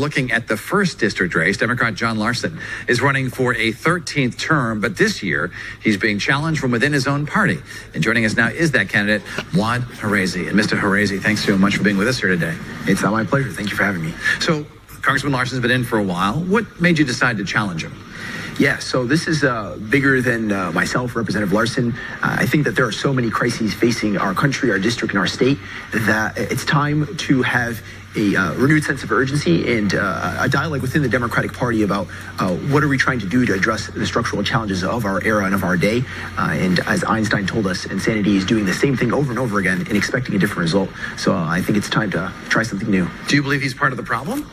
Looking at the 1st district race, Democrat John Larson is running for a 13th term, but this year he's being challenged from within his own party. And joining us now is that candidate, Muad Hrezi. And Mr. Hrezi, thanks so much for being with us here today. It's my pleasure. Thank you for having me. So, Congressman Larson's been in for a while. What made you decide to challenge him? Yeah, so this is bigger than myself, Representative Larson. I think that there are so many crises facing our country, our district, and our state that it's time to have a renewed sense of urgency and a dialogue within the Democratic Party about what are we trying to do to address the structural challenges of our era and of our day. And as Einstein told us, insanity is doing the same thing over and over again and expecting a different result. So I think it's time to try something new. Do you believe he's part of the problem?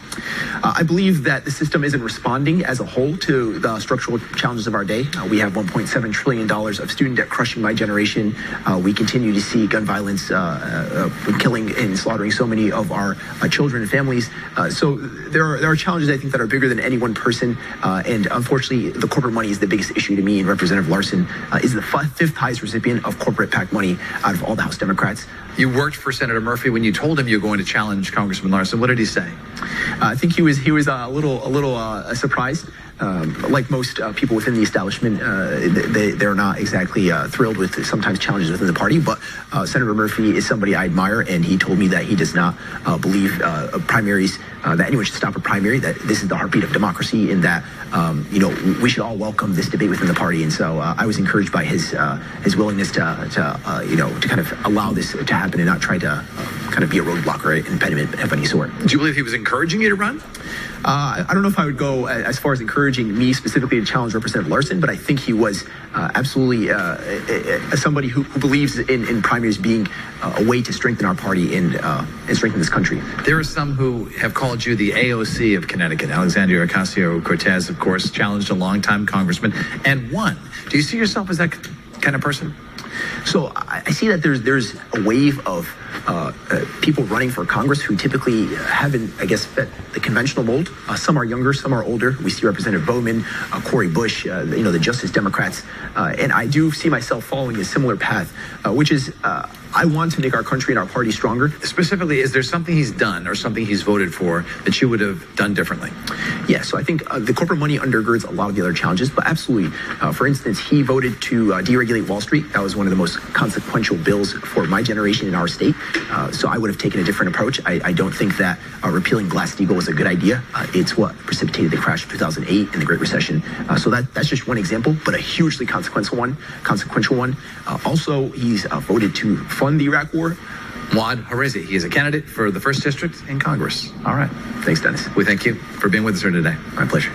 I believe that the system isn't responding as a whole to the structural challenges of our day. We have $1.7 trillion of student debt crushing my generation. We continue to see gun violence killing and slaughtering so many of our children and families. So there are challenges, I think, that are bigger than any one person. And unfortunately, the corporate money is the biggest issue to me. And Representative Larson is the 5th highest recipient of corporate PAC money out of all the House Democrats. You worked for Senator Murphy. When you told him you were going to challenge Congressman Larson, what did he say? I think he was a little surprised. Like most people within the establishment, they're not exactly thrilled with sometimes challenges within the party. But Senator Murphy is somebody I admire, and he told me that he does not believe primaries, that anyone should stop a primary, that this is the heartbeat of democracy, and that we should all welcome this debate within the party. And so I was encouraged by his willingness to kind of allow this to happen and not try to kind of be a roadblock or an impediment of any sort. Do you believe he was encouraging you to run? I don't know if I would go as far as encouraging me specifically to challenge Representative Larson, but I think he was absolutely somebody who believes in primaries being a way to strengthen our party and strengthen this country. There are some who have called you the AOC of Connecticut. Alexandria Ocasio-Cortez, of course, challenged a longtime congressman and won. Do you see yourself as that kind of person? So I see that there's a wave of people running for Congress who typically haven't, I guess, fit the conventional mold. Some are younger, some are older. We see Representative Bowman, Cori Bush, the Justice Democrats. And I do see myself following a similar path, which is I want to make our country and our party stronger. Specifically, is there something he's done or something he's voted for that you would have done differently? Yeah, so I think the corporate money undergirds a lot of the other challenges, but absolutely. For instance, he voted to deregulate Wall Street. That was one of the most consequential bills for my generation in our state. So I would have taken a different approach. I don't think that repealing Glass-Steagall was a good idea. It's what precipitated the crash of 2008 and the Great Recession. So that's just one example, but a hugely consequential one. Also, he's voted to fund the Iraq War. Muad Hrezi, he is a candidate for the 1st District in Congress. All right. Thanks, Dennis. We thank you for being with us here today. My pleasure.